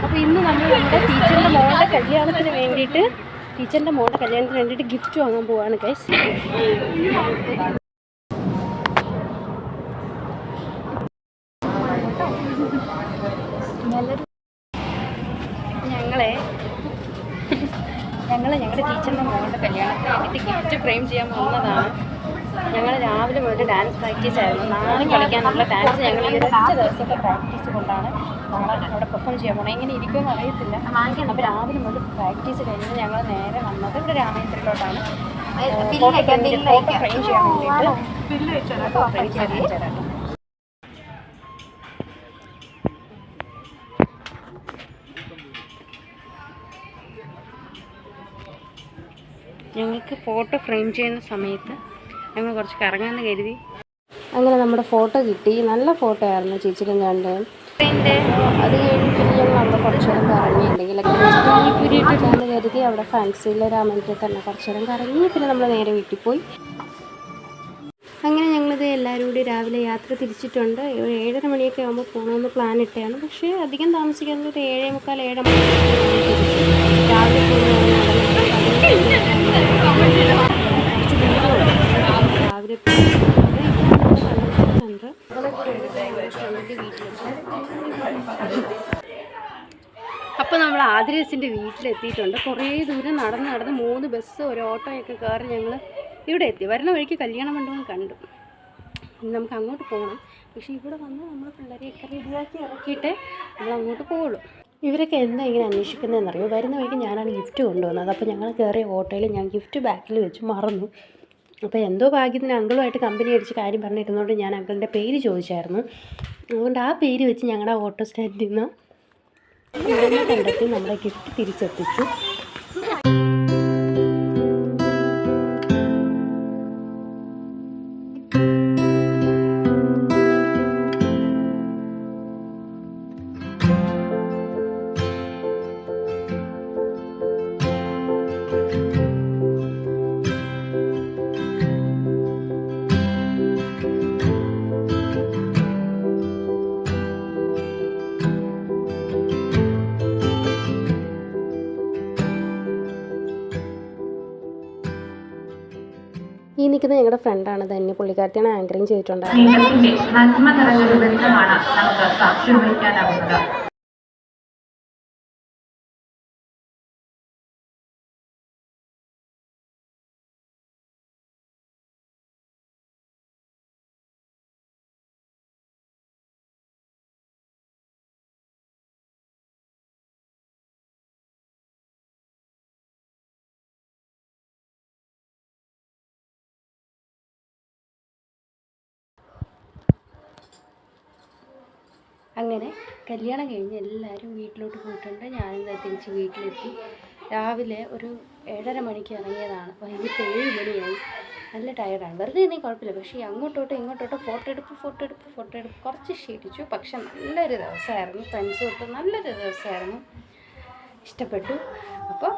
അപ്പോൾ ഇന്ന് നമ്മൾ നമ്മുടെ ടീച്ചറിൻ്റെ മോളുടെ കല്യാണത്തിന് വേണ്ടിയിട്ട് ഗിഫ്റ്റ് വാങ്ങാൻ പോവാണ് ഗൈസ്. ഞങ്ങൾ ഞങ്ങളുടെ ടീച്ചറിൻ്റെ മോളുടെ കല്യാണത്തിന് വേണ്ടിയിട്ട് ഗിഫ്റ്റ് ഫ്രെയിം ചെയ്യാൻ വന്നതാണ്. ഞങ്ങൾ രാവിലെ മുതൽ ഡാൻസ് പ്രാക്ടീസ് ആയിരുന്നു. നാളെ കളിക്കാനുള്ള ഡാൻസ് ഞങ്ങൾ ഈ ഒരൊറ്റ ദിവസത്തെ പ്രാക്ടീസ് കൊണ്ടാണ് നാളെ അവിടെ പെർഫോം ചെയ്യാൻ പോകുന്നത്. എങ്ങനെ ഇരിക്കുമെന്ന് അറിയത്തില്ല. അപ്പോൾ രാവിലെ മുതൽ പ്രാക്ടീസ് കഴിഞ്ഞ് ഞങ്ങൾ നേരെ വന്നത് ഇവിടെ രാമേന്ദ്രയിലോട്ടാണ് ഫോട്ടോ ഫ്രെയിം ചെയ്യാൻ വേണ്ടിയിട്ട്. ഞങ്ങൾക്ക് ഫോട്ടോ ഫ്രെയിം ചെയ്യുന്ന സമയത്ത് ഞങ്ങൾ കുറച്ച് കറങ്ങാമെന്ന് കരുതി. അങ്ങനെ നമ്മുടെ ഫോട്ടോ കിട്ടി. നല്ല ഫോട്ടോ ആയിരുന്നു ചേച്ചിക്കും കണ്ടത്. അത് കഴിഞ്ഞ് പിന്നെ ഞങ്ങൾ അവിടെ കുറച്ച് നേരം കറങ്ങി. എന്തെങ്കിലുമൊക്കെ എന്ന് കരുതി അവിടെ ഫാൻസിയിലെ രാമേന്ദ്രയിൽ തന്നെ കുറച്ച് നേരം കറങ്ങി. പിന്നെ നമ്മൾ നേരെ വീട്ടിൽ പോയി. അങ്ങനെ ഞങ്ങളിത് എല്ലാവരും കൂടി രാവിലെ യാത്ര തിരിച്ചിട്ടുണ്ട്. ഒരു 7:30 മണിയൊക്കെ ആകുമ്പോൾ പോകണമെന്ന് പ്ലാൻ ഇട്ടാണ്. പക്ഷേ അധികം താമസിക്കുന്നത് ഒരു 7:45 7 മണി രാവിലെ അപ്പോൾ നമ്മൾ ആതിരേസിൻ്റെ വീട്ടിലെത്തിയിട്ടുണ്ട്. കുറേ ദൂരം നടന്ന് 3 ബസ് ഒരു ഓട്ടോയൊക്കെ കയറി ഞങ്ങൾ ഇവിടെ എത്തി. വരുന്ന വഴിക്ക് കല്യാണ മണ്ഡപം കണ്ടു. നമുക്ക് അങ്ങോട്ട് പോകണം. പക്ഷേ ഇവിടെ വന്ന് നമ്മൾ പിള്ളേരെയൊക്കെ റെഡിയാക്കി ഇറക്കിയിട്ട് നമ്മൾ അങ്ങോട്ട് പോകുള്ളൂ. ഇവരൊക്കെ എന്താ ഇങ്ങനെ അന്വേഷിക്കുന്നതെന്നറിയോ? വരുന്ന വഴിക്ക് ഞാനാണ് ഗിഫ്റ്റ് കൊണ്ടുവന്നത്. അപ്പോൾ ഞങ്ങൾ കയറിയ ഓട്ടോയിൽ ഞാൻ ഗിഫ്റ്റ് ബാക്കിൽ വെച്ച് മറന്നു. അപ്പോൾ എന്തോ ഭാഗ്യത്തിന് അങ്കിളുമായിട്ട് കമ്പനി അടിച്ച് കാര്യം പറഞ്ഞിരുന്നതുകൊണ്ട് ഞാൻ അങ്കിളിൻ്റെ പേര് ചോദിച്ചായിരുന്നു. അതുകൊണ്ട് ആ പേര് വെച്ച് ഞങ്ങളുടെ ഓട്ടോ സ്റ്റാൻഡിൽ നിന്ന് കണ്ടെത്തി നമ്മുടെ ഗിഫ്റ്റ് തിരിച്ചെത്തിച്ചു. ഈ നിൽക്കുന്ന ഞങ്ങളുടെ ഫ്രണ്ടാണ് തന്നെ. പുള്ളിക്കാരത്തിയാണ് ആങ്കറിങ് ചെയ്തിട്ടുണ്ടായിരുന്നത്. നന്മ നിറഞ്ഞൊരു ബന്ധമാണ് നമുക്ക് സാക്ഷ്യം വഹിക്കാനാവുന്നത്. അങ്ങനെ കല്യാണം കഴിഞ്ഞ് എല്ലാവരും വീട്ടിലോട്ട് പോയിട്ടുണ്ട്. ഞാനെന്താ തിരിച്ച് വീട്ടിലെത്തി. രാവിലെ ഒരു 7:30 മണിക്ക് ഇറങ്ങിയതാണ്. വൈകിട്ട് 7 മണിയായി. നല്ല ടയർഡാണ്. വെറുതെ ഇരുന്നെങ്കിൽ കുഴപ്പമില്ല. പക്ഷേ അങ്ങോട്ടോട്ടോ ഇങ്ങോട്ടോട്ടോ ഫോട്ടോ എടുപ്പ് കുറച്ച് ക്ഷീണിച്ചു. പക്ഷെ നല്ലൊരു ദിവസമായിരുന്നു. ഫ്രണ്ട്സ് തൊട്ട് നല്ലൊരു ദിവസമായിരുന്നു. ഇഷ്ടപ്പെട്ടു. അപ്പോൾ